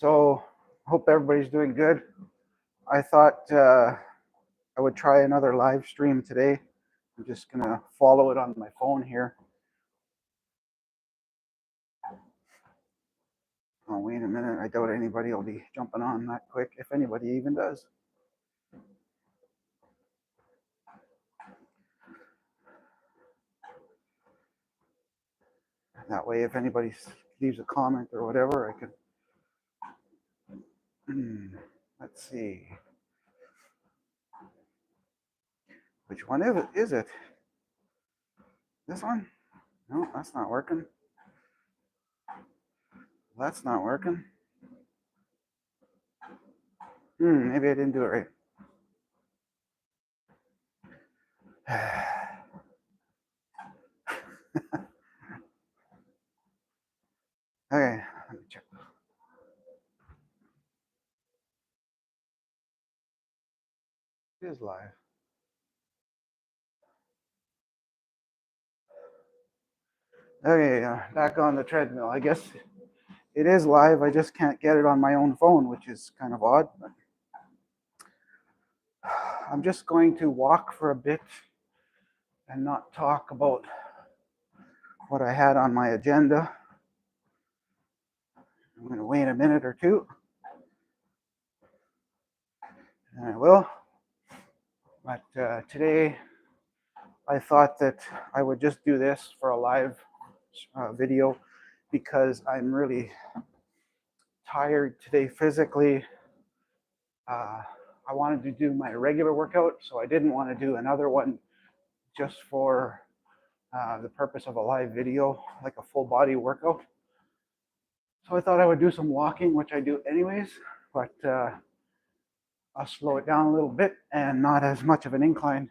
So, hope everybody's doing good. I thought I would try another live stream today. I'm just going to follow it on my phone here. Oh, wait a minute. I doubt anybody will be jumping on that quick, if anybody even does. That way, if anybody leaves a comment or whatever, I can. Let's see. Which one is it? This one? No, that's not working. That's not working. Maybe I didn't do it right. Okay, let me check. It is live. Okay, back on the treadmill. I guess it is live. I just can't get it on my own phone, which is kind of odd. But I'm just going to walk for a bit and not talk about what I had on my agenda. I'm going to wait a minute or two. And I will. But today, I thought that I would just do this for a live video because I'm really tired today physically. I wanted to do my regular workout, so I didn't want to do another one just for the purpose of a live video, like a full body workout. So I thought I would do some walking, which I do anyways, but I'll slow it down a little bit and not as much of an incline.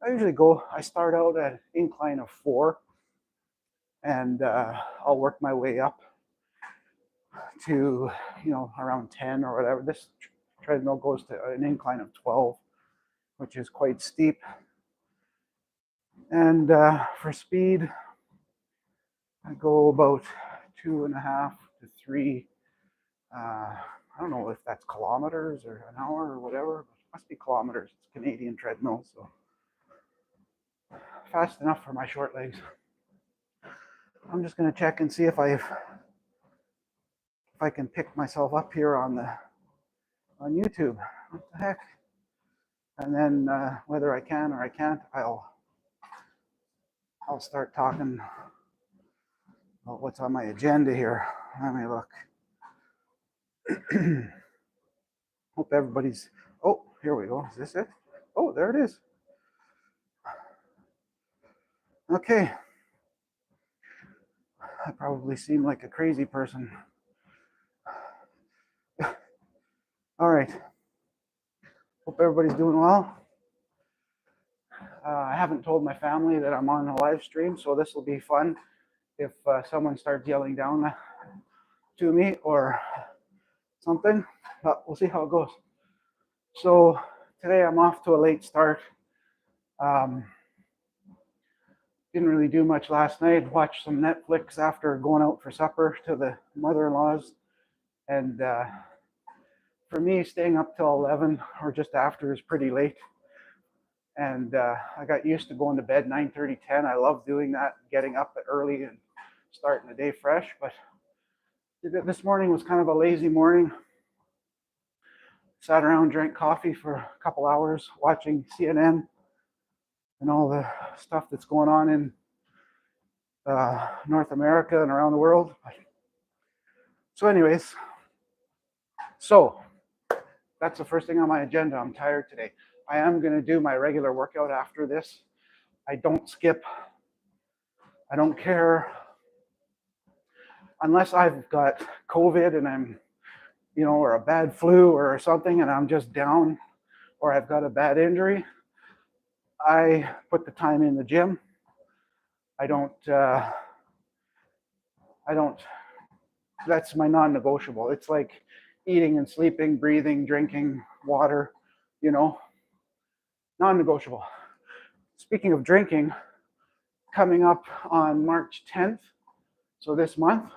I start out at an incline of 4, and I'll work my way up to, around 10 or whatever. This treadmill goes to an incline of 12, which is quite steep. And for speed, I go about 2.5 to 3. I don't know if that's kilometers or an hour or whatever, but it must be kilometers. It's a Canadian treadmill, so fast enough for my short legs. I'm just going to check and see if I can pick myself up here on YouTube. What the heck? And then whether I can or I can't, I'll start talking about what's on my agenda here. Let me look. Hope everybody's. Oh, here we go. Is this it? Oh, there it is. Okay. I probably seem like a crazy person. All right. Hope everybody's doing well. I haven't told my family that I'm on a live stream, so this will be fun if someone starts yelling down to me or something, but we'll see how it goes. So today I'm off to a late start. Didn't really do much last night. Watched some Netflix after going out for supper to the mother-in-law's, and for me, staying up till 11 or just after is pretty late. And I got used to going to bed 9:30, 10. I love doing that, getting up early and starting the day fresh. But this morning was kind of a lazy morning. Sat around, drank coffee for a couple hours, watching CNN and all the stuff that's going on in North America and around the world. So anyways, that's the first thing on my agenda. I'm tired today. I am going to do my regular workout after this. I don't skip. I don't care. Unless I've got COVID and I'm, or a bad flu or something and I'm just down, or I've got a bad injury, I put the time in the gym. I don't, that's my non-negotiable. It's like eating and sleeping, breathing, drinking water, non-negotiable. Speaking of drinking, coming up on March 10th, so this month,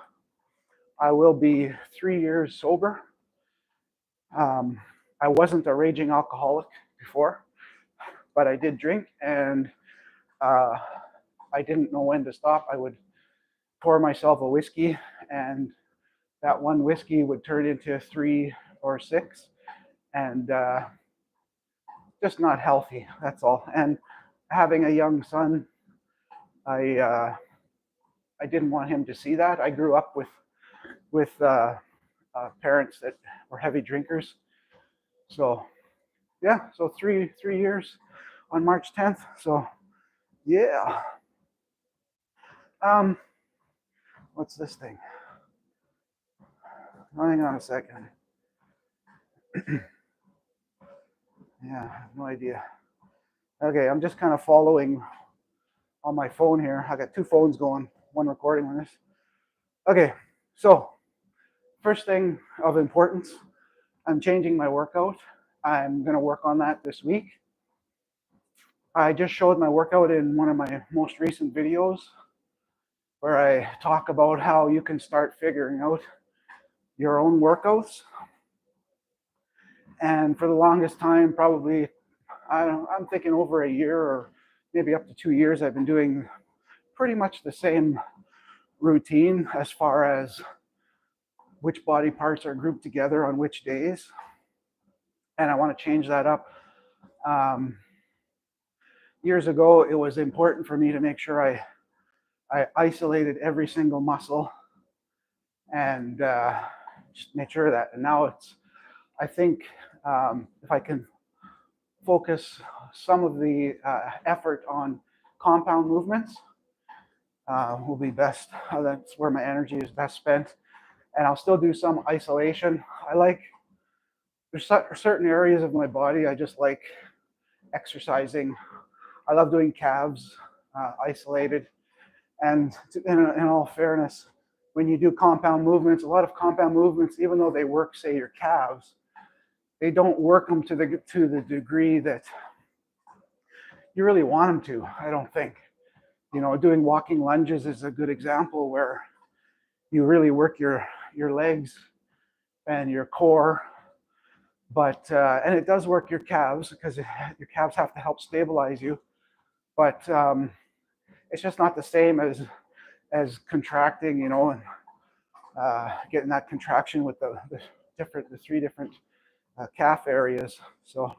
I will be 3 years sober. I wasn't a raging alcoholic before, but I did drink, and uh, I didn't know when to stop. I would pour myself a whiskey, and that one whiskey would turn into 3 or 6, and just not healthy. That's all. And having a young son, I didn't want him to see that. I grew up with parents that were heavy drinkers. So yeah, so three years on March 10th. So yeah. What's this thing? Hang on a second. Yeah, I have no idea. Okay, I'm just kind of following on my phone here. I got two phones going, one recording on this. Okay, so first thing of importance, I'm changing my workout. I'm going to work on that this week. I just showed my workout in one of my most recent videos where I talk about how you can start figuring out your own workouts. And for the longest time, probably, I'm thinking over a year or maybe up to 2 years, I've been doing pretty much the same routine as far as which body parts are grouped together on which days. And I want to change that up. Years ago, it was important for me to make sure I isolated every single muscle and just make sure of that. And now I think if I can focus some of the effort on compound movements, will be best. That's where my energy is best spent. And I'll still do some isolation. There's certain areas of my body I just like exercising. I love doing calves isolated. And in all fairness, when you do compound movements, a lot of compound movements, even though they work, say, your calves, they don't work them to the degree that you really want them to, I don't think. Doing walking lunges is a good example where you really work your legs and your core, but and it does work your calves because your calves have to help stabilize you, but it's just not the same as contracting, and getting that contraction with the three different calf areas. So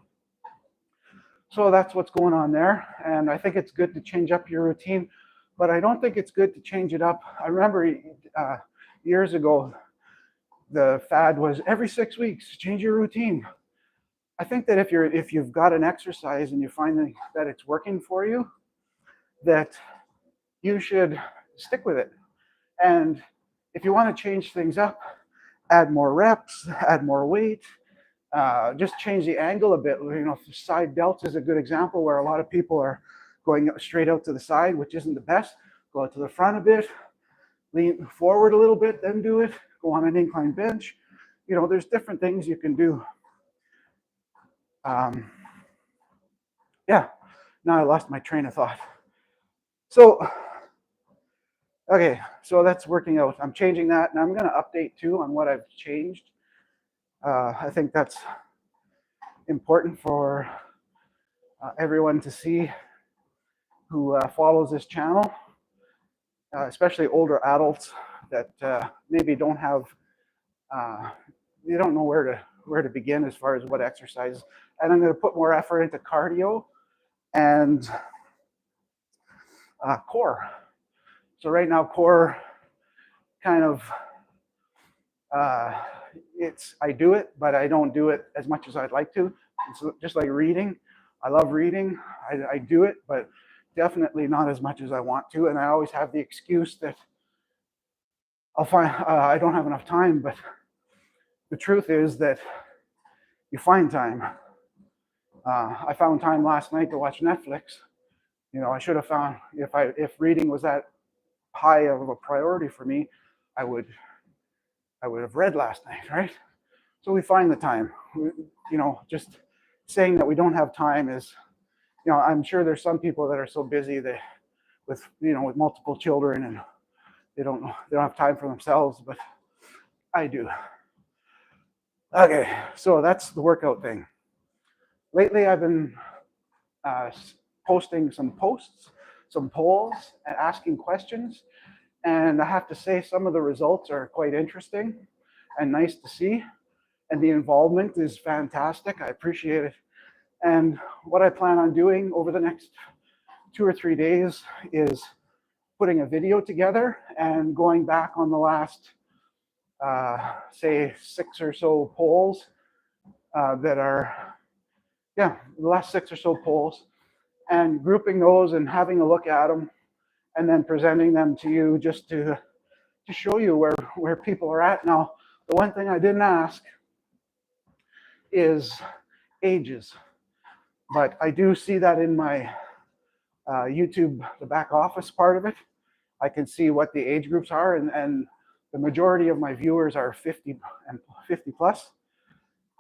that's what's going on there. And I think it's good to change up your routine, but I don't think it's good to change it up. I remember years ago, the fad was every 6 weeks, change your routine. I think that if you've got an exercise and you find that it's working for you, that you should stick with it. And if you want to change things up, add more reps, add more weight, just change the angle a bit. Side delts is a good example where a lot of people are going straight out to the side, which isn't the best. Go out to the front a bit, lean forward a little bit, then do it. Go on an incline bench. There's different things you can do. Yeah, now I lost my train of thought. So, okay, so that's working out. I'm changing that, and I'm going to update too on what I've changed. I think that's important for everyone to see who follows this channel, especially older adults that maybe don't have, you don't know where to begin as far as what exercise. And I'm going to put more effort into cardio and core. So right now, core kind of, I do it, but I don't do it as much as I'd like to. It's just like reading. I love reading. I do it, but definitely not as much as I want to. And I always have the excuse that I'll find I don't have enough time. But the truth is that you find time. I found time last night to watch Netflix. I should have found, if reading was that high of a priority for me, I would have read last night, right? So we find the time. Just saying that we don't have time is, I'm sure there's some people that are so busy that with multiple children and they don't have time for themselves. But I do. Okay, so that's the workout thing. Lately, I've been posting some posts, some polls, and asking questions. And I have to say, some of the results are quite interesting and nice to see. And the involvement is fantastic. I appreciate it. And what I plan on doing over the next 2 or 3 days is putting a video together and going back on the last, say, 6 or so polls that are, yeah, the last 6 or so polls, and grouping those and having a look at them, and then presenting them to you just to show you where people are at. Now, the one thing I didn't ask is ages, but I do see that in my YouTube, the back office part of it. I can see what the age groups are, and the majority of my viewers are 50 and 50 plus.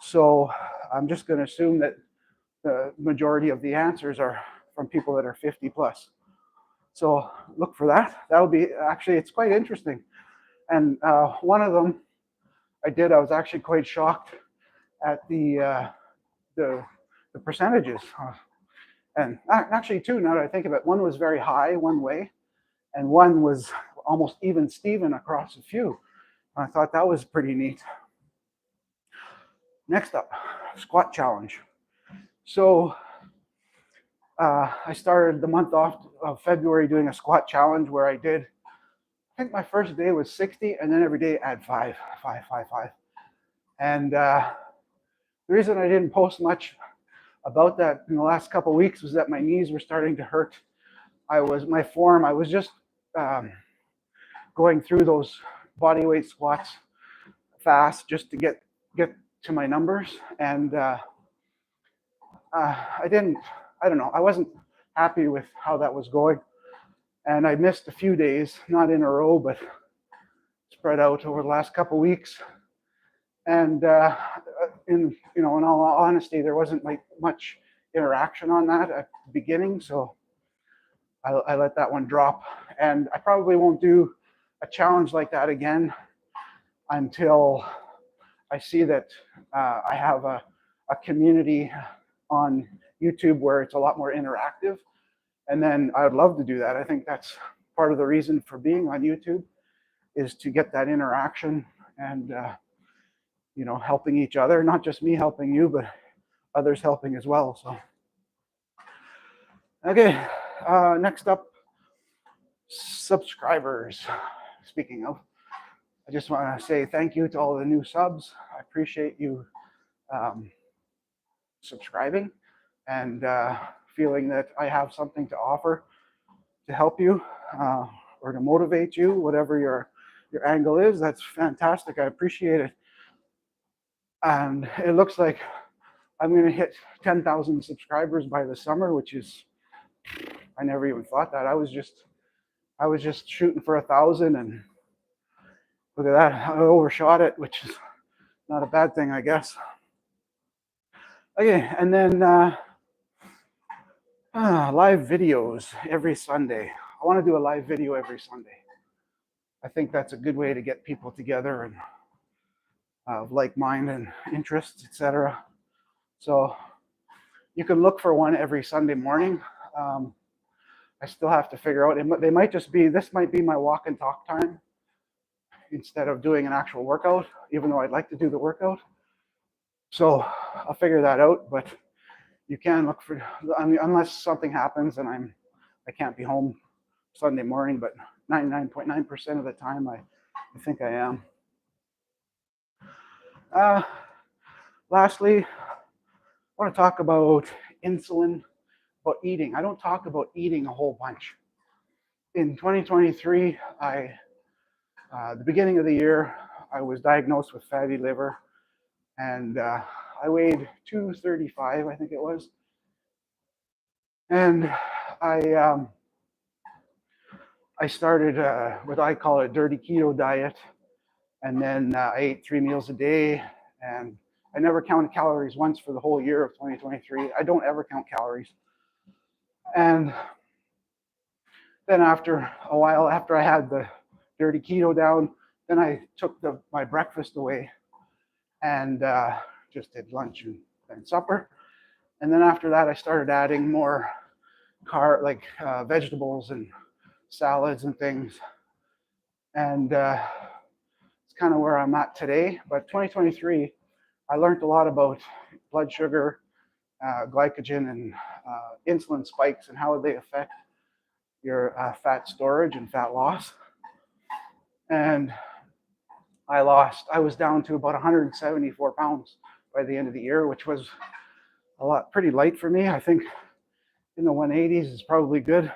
So I'm just going to assume that the majority of the answers are from people that are 50 plus. So look for that. That'll be, actually, it's quite interesting. And one of them I was actually quite shocked at the percentages. And actually two, now that I think of it. One was very high one way, and one was almost even Steven across a few. I thought that was pretty neat. Next up, squat challenge. So I started the month off of February doing a squat challenge where I did, I think my first day was 60, and then every day add 5. And the reason I didn't post much about that in the last couple of weeks was that my knees were starting to hurt. I was just going through those body weight squats fast just to get to my numbers, and I don't know, I wasn't happy with how that was going, and I missed a few days, not in a row, but spread out over the last couple of weeks. And in all honesty, there wasn't like much interaction on that at the beginning, so I let that one drop. And I probably won't do a challenge like that again until I see that I have a community on YouTube where it's a lot more interactive. And then I would love to do that. I think that's part of the reason for being on YouTube, is to get that interaction and helping each other, not just me helping you, but others helping as well. So, okay, next up, subscribers. Speaking of, I just want to say thank you to all the new subs. I appreciate you subscribing and feeling that I have something to offer to help you or to motivate you, whatever your angle is. That's fantastic. I appreciate it. And it looks like I'm going to hit 10,000 subscribers by the summer, which is, I never even thought that. I was just shooting for 1,000, and look at that, I overshot it, which is not a bad thing, I guess. Okay, and then live videos every Sunday. I want to do a live video every Sunday. I think that's a good way to get people together and of like mind and interests, etc. So you can look for one every Sunday morning. I still have to figure out, they might just be, this might be my walk and talk time instead of doing an actual workout, even though I'd like to do the workout. So I'll figure that out, but you can look for, unless something happens and I can't be home Sunday morning, but 99.9% of the time I think I am. Lastly, I want to talk about insulin, about eating. I don't talk about eating a whole bunch. In 2023, the beginning of the year, I was diagnosed with fatty liver, and I weighed 235, I think it was. And I started what I call a dirty keto diet, and then I ate 3 meals a day, and I never counted calories once for the whole year of 2023. I don't ever count calories. And then after a while, after I had the dirty keto down, Then I took my breakfast away and just did lunch and supper. And then after that, I started adding more vegetables and salads and things. And it's kind of where I'm at today. But 2023, I learned a lot about blood sugar, glycogen, and insulin spikes and how they affect your fat storage and fat loss. And I was down to about 174 pounds by the end of the year, which was pretty light for me. I think in the 180s is probably good.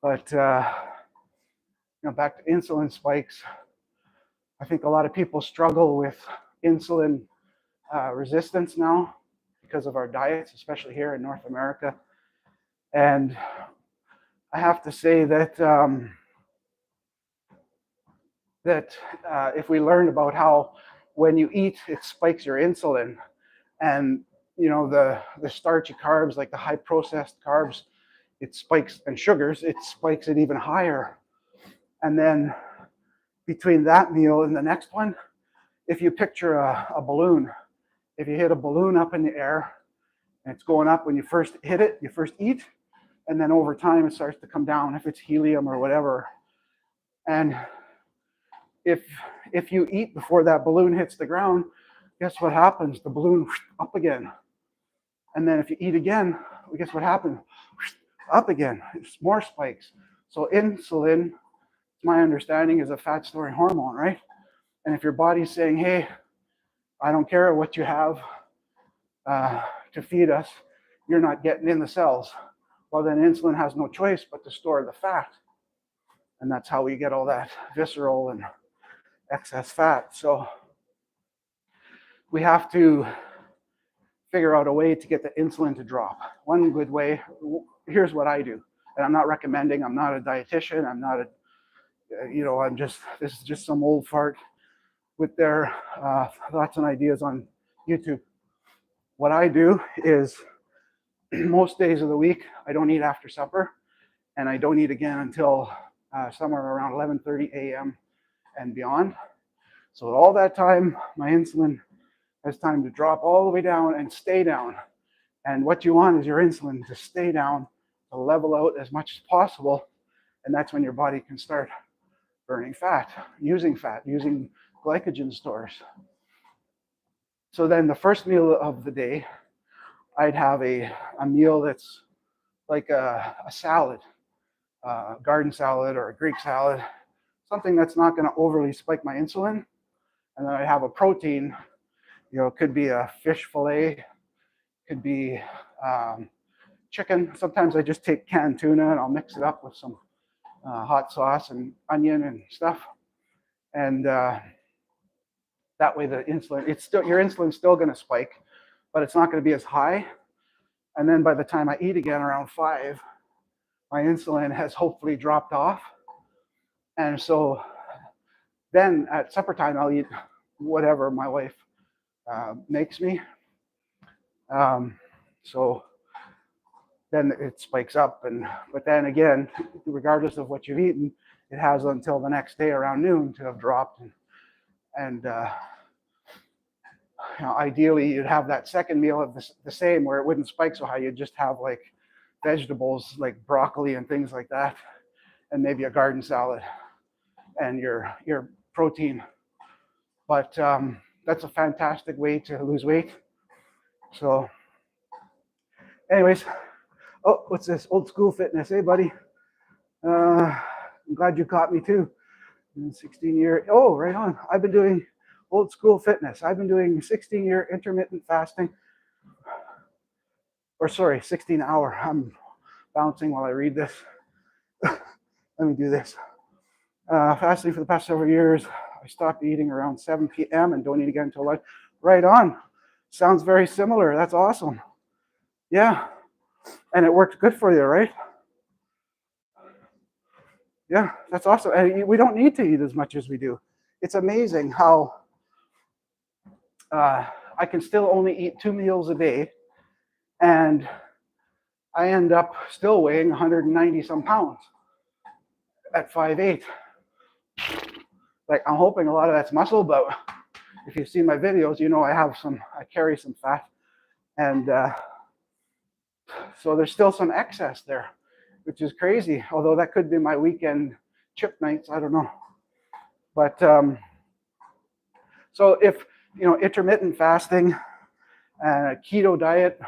But back to insulin spikes. I think a lot of people struggle with insulin resistance now because of our diets, especially here in North America. And I have to say that if we learn about how when you eat, it spikes your insulin, and the starchy carbs, like the high processed carbs, it spikes, and sugars, it spikes it even higher. And then between that meal and the next one, if you picture a balloon, if you hit a balloon up in the air, and it's going up when you first hit it, you first eat, and then over time it starts to come down if it's helium or whatever. And if you eat before that balloon hits the ground, guess what happens? The balloon up again. And then if you eat again, guess what happens? Up again. It's more spikes. So insulin, my understanding, is a fat storing hormone, right? And if your body's saying, hey, I don't care what you have to feed us, you're not getting in the cells, well, then insulin has no choice but to store the fat. And that's how we get all that visceral and excess fat. So we have to figure out a way to get the insulin to drop. One good way, here's what I do. And I'm not recommending, I'm not a dietitian, I'm not this is just some old fart with their thoughts and ideas on YouTube. What I do is most days of the week, I don't eat after supper, and I don't eat again until somewhere around 11:30 a.m. and beyond. So all that time, my insulin has time to drop all the way down and stay down. And what you want is your insulin to stay down, to level out as much as possible. And that's when your body can start burning fat, using glycogen stores. So then the first meal of the day, I'd have a meal that's like a salad, garden salad or a Greek salad, something that's not going to overly spike my insulin. And then I'd have a protein, it could be a fish fillet, could be chicken. Sometimes I just take canned tuna and I'll mix it up with some hot sauce and onion and stuff. And that way the insulin, your insulin's still going to spike, but it's not going to be as high. And then by the time I eat again around 5, my insulin has hopefully dropped off. And so then at supper time, I'll eat whatever my wife makes me. So then it spikes up. But then again, regardless of what you've eaten, it has until the next day around noon to have dropped. And ideally, you'd have that second meal of the same, where it wouldn't spike so high. You'd just have like vegetables like broccoli and things like that, and maybe a garden salad and your protein. But that's a fantastic way to lose weight. So anyways, oh, what's this? Old school fitness, hey buddy? I'm glad you caught me too. 16-year, oh, right on. I've been doing old school fitness. I've been doing 16-year intermittent fasting. Or sorry, 16-hour. I'm bouncing while I read this. Let me do this. Fasting for the past several years. I stopped eating around 7 p.m. and don't eat again until lunch. Right on. Sounds very similar. That's awesome. Yeah. And it worked good for you, right? Yeah, that's awesome. And we don't need to eat as much as we do. It's amazing how I can still only eat 2 meals a day, and I end up still weighing 190 some pounds at 5'8". like I'm hoping a lot of that's muscle, but if you've seen my videos, you know I carry some fat, and so there's still some excess there, which is crazy. Although that could be my weekend chip nights, I don't know. But so if intermittent fasting and a keto diet,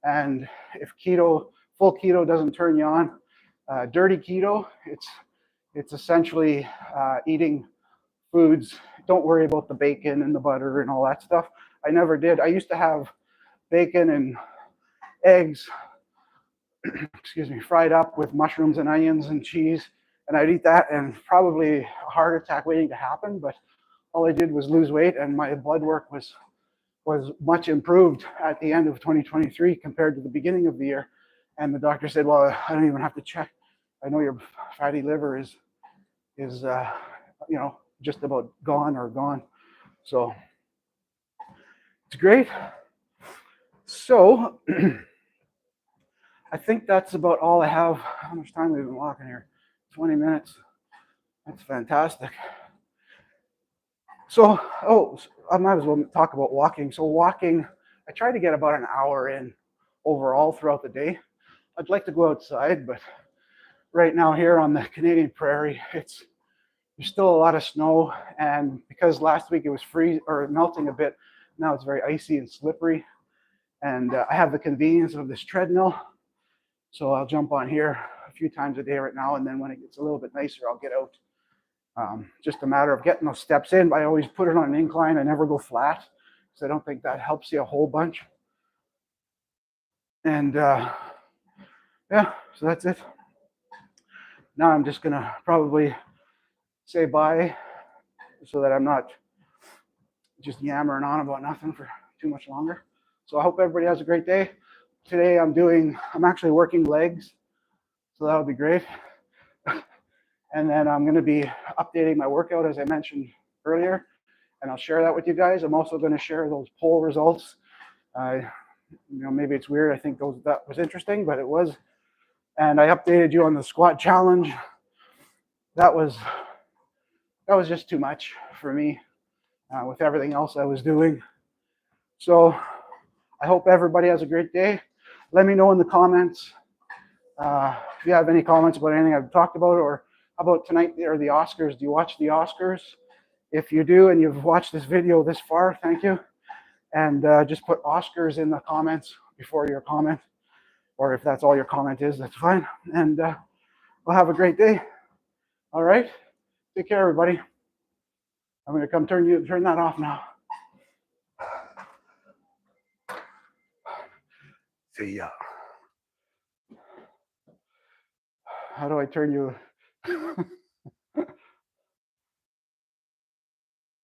and if full keto doesn't turn you on, dirty keto, it's essentially eating foods. Don't worry about the bacon and the butter and all that stuff. I never did. I used to have bacon and eggs, excuse me, fried up with mushrooms and onions and cheese, and I'd eat that, and probably a heart attack waiting to happen. But all I did was lose weight, and my blood work was much improved at the end of 2023 compared to the beginning of the year. And the doctor said, "Well, I don't even have to check. I know your fatty liver is just about gone." So it's great. So I think that's about all I have. How much time have we been walking here? 20 minutes. That's fantastic. So, I might as well talk about walking. So walking, I try to get about an hour in overall throughout the day. I'd like to go outside, but right now here on the Canadian prairie, there's still a lot of snow, and because last week it was melting a bit, now it's very icy and slippery. And I have the convenience of this treadmill, so I'll jump on here a few times a day right now, and then when it gets a little bit nicer, I'll get out. Just a matter of getting those steps in. I always put it on an incline. I never go flat because I don't think that helps you a whole bunch. And yeah, so that's it. Now I'm just gonna probably say bye so that I'm not just yammering on about nothing for too much longer. So I hope everybody has a great day. Today I'm actually working legs, so that'll be great. And then I'm going to be updating my workout, as I mentioned earlier, and I'll share that with you guys. I'm also going to share those poll results. Maybe it's weird. I think that was interesting, but it was. And I updated you on the squat challenge. That was just too much for me with everything else I was doing. So I hope everybody has a great day. Let me know in the comments if you have any comments about anything I've talked about, or about tonight or the Oscars. Do you watch the Oscars? If you do and you've watched this video this far, thank you. And just put Oscars in the comments before your comment, or if that's all your comment is, that's fine. And we'll have a great day. All right, take care, everybody. I'm going to come turn that off now. See ya. How do I turn you?